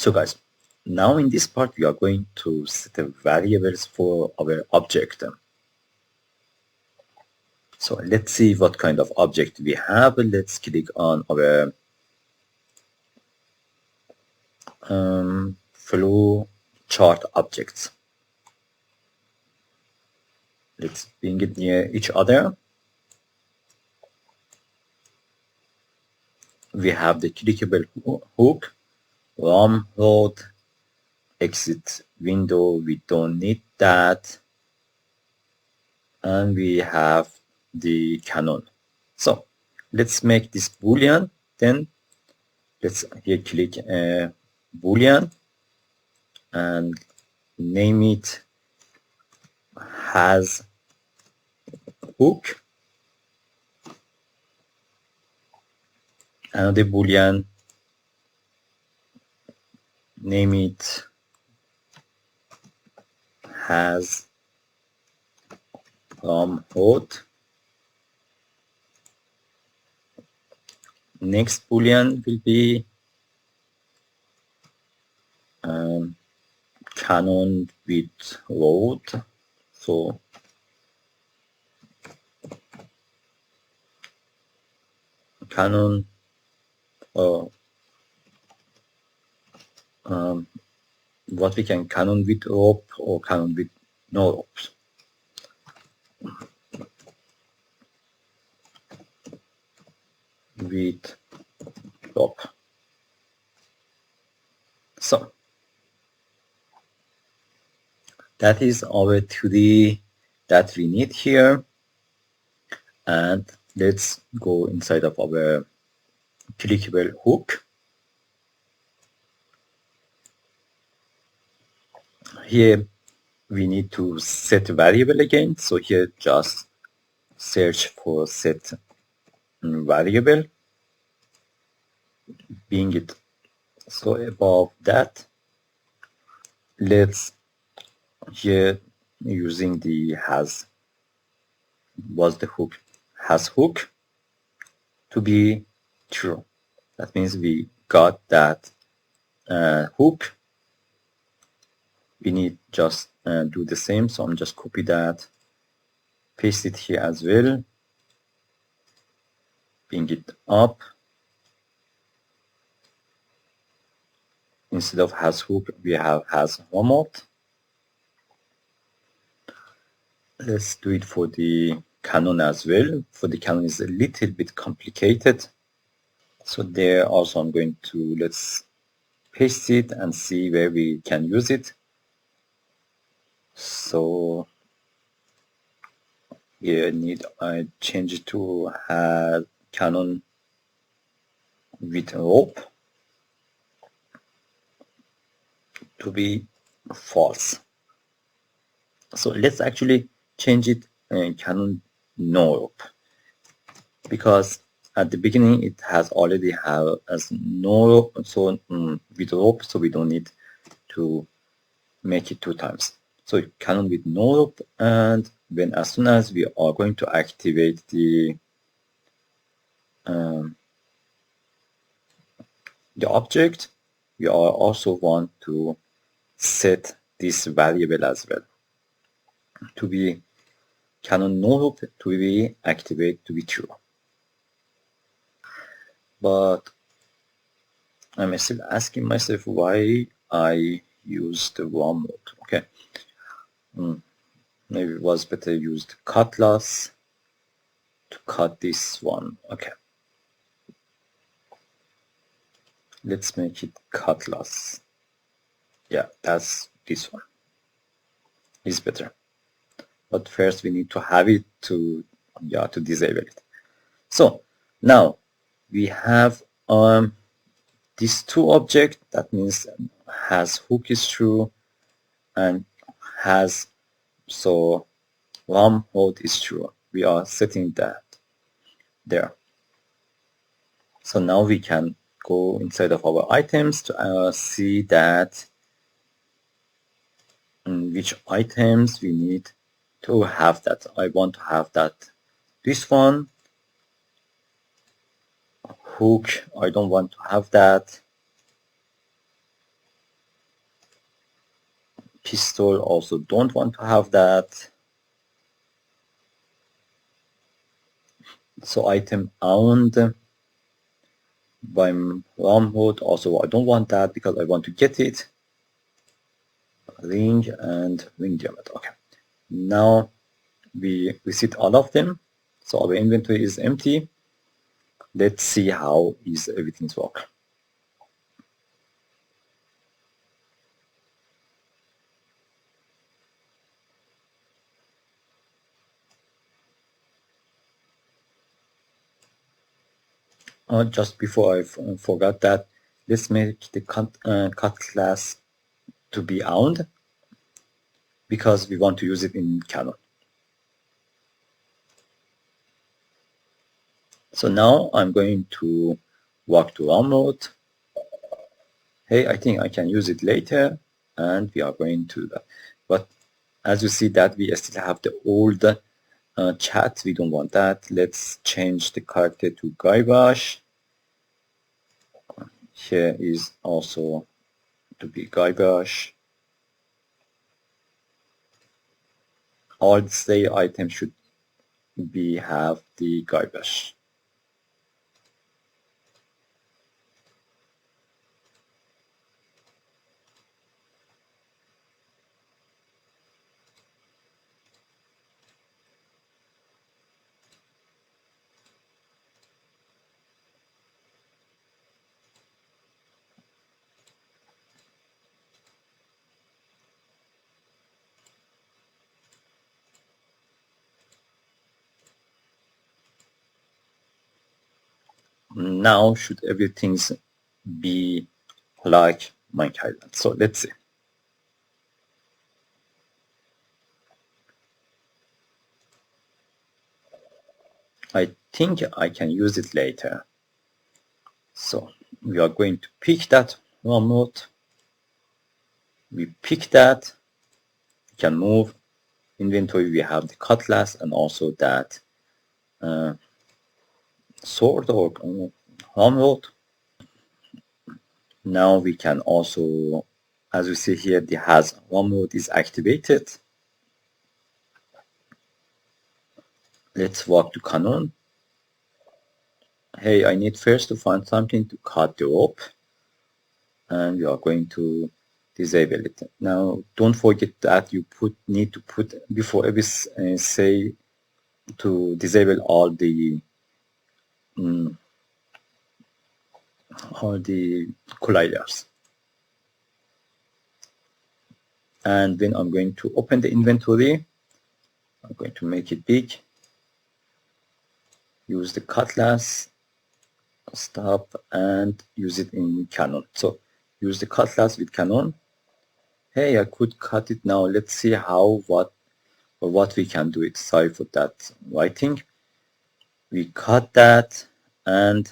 So guys, now in this part we are going to set the variables for our object. So let's see what kind of object we have. Let's click on our flow chart objects. Let's bring it near each other. We have the clickable hook, ROM road, exit window, we don't need that. And we have the canon. So let's make this boolean. Then let's here click boolean and name it has hook. Another boolean, name it has road. Next boolean will be canon with road. So canon what we can canon with rope or canon with no ropes. With rope. So that is our 2D that we need here. And let's go inside of our clickable hook. Here we need to set variable again. So here just search for set variable, being it so above that. Let's here using the has hook to be true. That means we got that hook. We need just do the same. So I'm just copy that, paste it here as well, bring it up. Instead of has hook, we have has remote. Let's do it for the canon as well. For the canon is a little bit complicated. So there also I'm going to, let's paste it and see where we can use it. So here I change it to have canon with rope to be false. So let's actually change it canon no rope, because at the beginning it has already have as no rope, so with rope, so we don't need to make it 2 times. So canon with no rope, and when as soon as we are going to activate the object, we are also want to set this variable as well to be canon no rope to be activate to be true. But I'm still asking myself why I used the wrong mode. Okay, maybe it was better used cutlass to cut this one. Okay, let's make it cutlass. Yeah, that's this one. It's better. But first we need to have it to disable it. So now we have these 2 objects. That means has hook is true and has so ROM hold is true. We are setting that there. So now we can go inside of our items to see that which items we need to have that. I want to have that this one. Hook, I don't want to have that. pistol also don't want to have that. So item owned by ROM mode, also I don't want that because I want to get it. Ring and ring diameter. Okay, now we set all of them, so our inventory is empty. Let's see how is everything's work. Just before I forgot that, let's make the cut class to be owned because we want to use it in Canon. So now I'm going to walk to ROM mode. Hey, I think I can use it later, and we are going to that. But as you see that we still have the old chat, we don't want that. Let's change the character to Guybrush. Here is also to be Guybrush. All the stay items should be have the Guybrush. Now should everything be like Monkey Island. So let's see. I think I can use it later. So we are going to pick that ROM mode. We pick that. We can move inventory. We have the cutlass and also that sword or ROM mode. Now we can also, as you see here, the has ROM mode is activated. Let's walk to Canon. Hey, I need first to find something to cut the rope, and we are going to disable it. Now, don't forget that you need to put before every say to disable all the colliders. And then I'm going to open the inventory. I'm going to make it big. Use the cutlass, stop, and use it in Canon. So use the cutlass with Canon. Hey, I could cut it now. Let's see how what we can do it. Sorry for that writing. We cut that and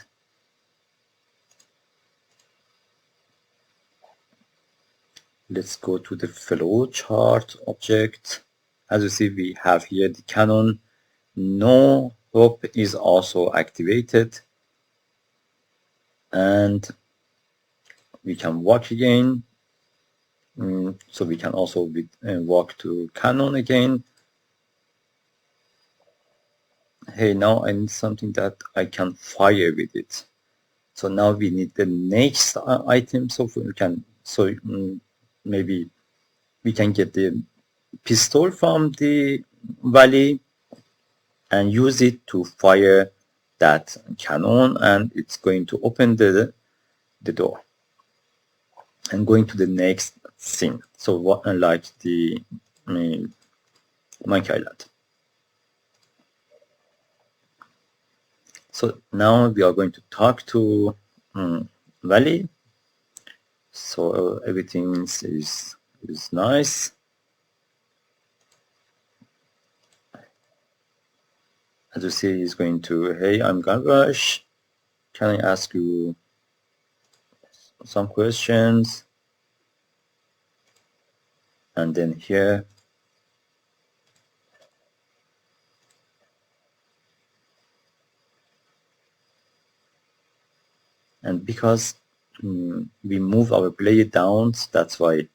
let's go to the flow chart object. As you see, we have here the Canon. No rope is also activated, and we can walk again. So we can also walk to Canon again. Hey, now I need something that I can fire with it. So now we need the next item. So we can maybe we can get the pistol from the valley and use it to fire that cannon, and it's going to open the door and going to the next thing. So what like the Monkey Island. So now we are going to talk to Valley. So everything is nice. As you see, he's going to, hey, I'm Guybrush. Can I ask you some questions? And then here, and because we move our player down, that's why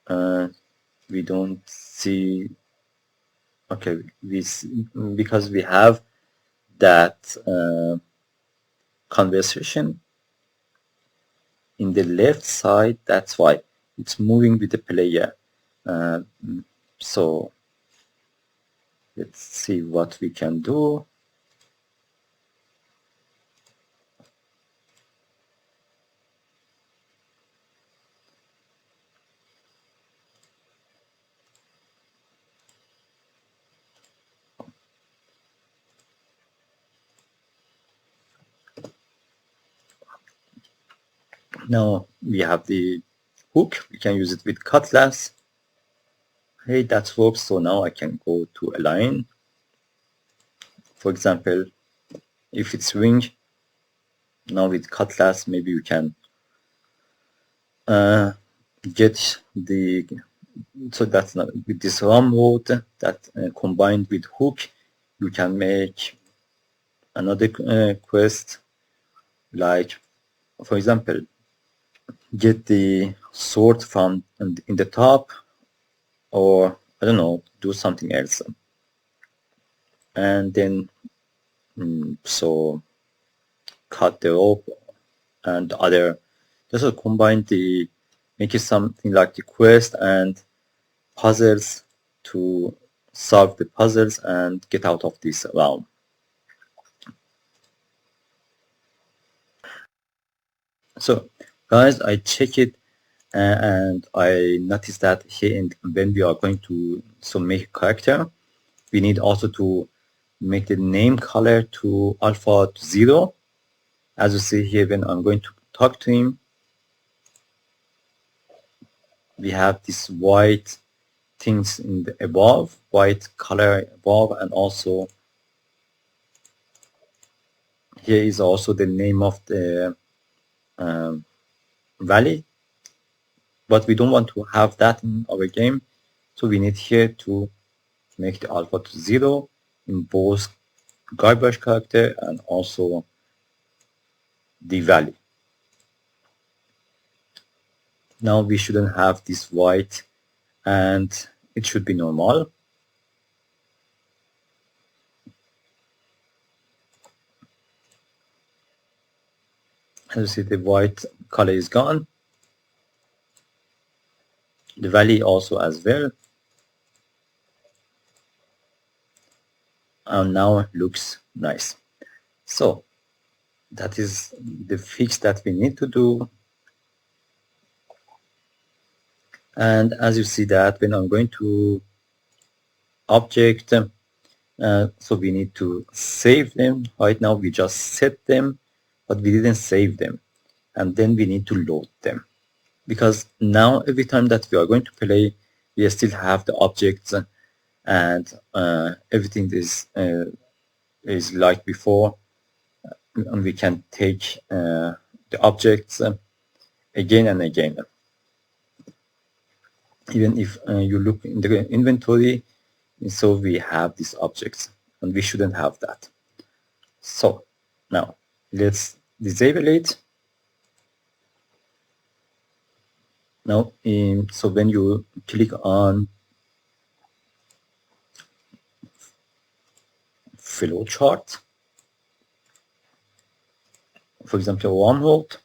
we don't see, okay, because we have that conversation in the left side, that's why it's moving with the player. So let's see what we can do. Now we have the hook, we can use it with cutlass. Hey, that works. So now I can go to align. For example, if it's wing, now with cutlass, maybe we can get the, so that's not with this RAM mode that combined with hook, you can make another quest, like for example, get the sword from in the top, or I don't know, do something else, and then so cut the rope and the other, just combine the, make it something like the quest and puzzles to solve the puzzles and get out of this realm. So guys, I check it and I noticed that here when we are going to make a character, we need also to make the name color to alpha to 0. As you see here, when I'm going to talk to him, we have this white things in the above, white color above, and also here is also the name of the valley, but we don't want to have that in our game, so we need here to make the alpha to 0 in both Guybrush character and also the valley. Now we shouldn't have this white and it should be normal. As you see, the white color is gone. The valley also as well. And now it looks nice. So that is the fix that we need to do. And as you see that when I'm going to object, so we need to save them. Right now we just set them, but we didn't save them. And then we need to load them. Because now every time that we are going to play, we still have the objects and everything is like before, and we can take the objects again and again. Even if you look in the inventory, so we have these objects, and we shouldn't have that. So now let's disable it. Now, so when you click on flowchart, for example, wormhole,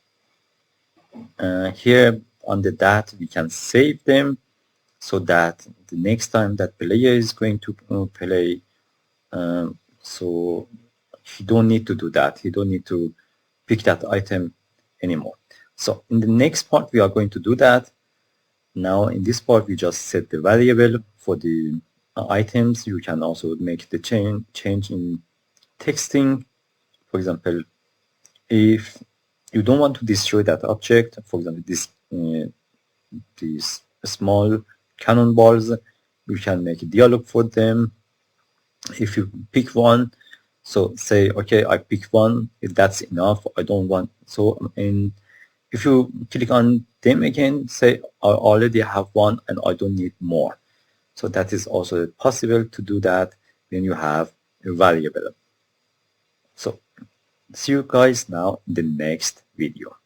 here under that we can save them so that the next time that player is going to play, so he don't need to do that. He don't need to pick that item anymore. So in the next part we are going to do that. Now in this part we just set the variable for the items. You can also make the change in texting. For example, if you don't want to destroy that object, for example, these small cannonballs, you can make a dialog for them. If you pick one, so say, okay, I pick one, if that's enough, I don't want, so and if you click on them again, say I already have one and I don't need more. So that is also possible to do that when you have a variable. So see you guys now in the next video.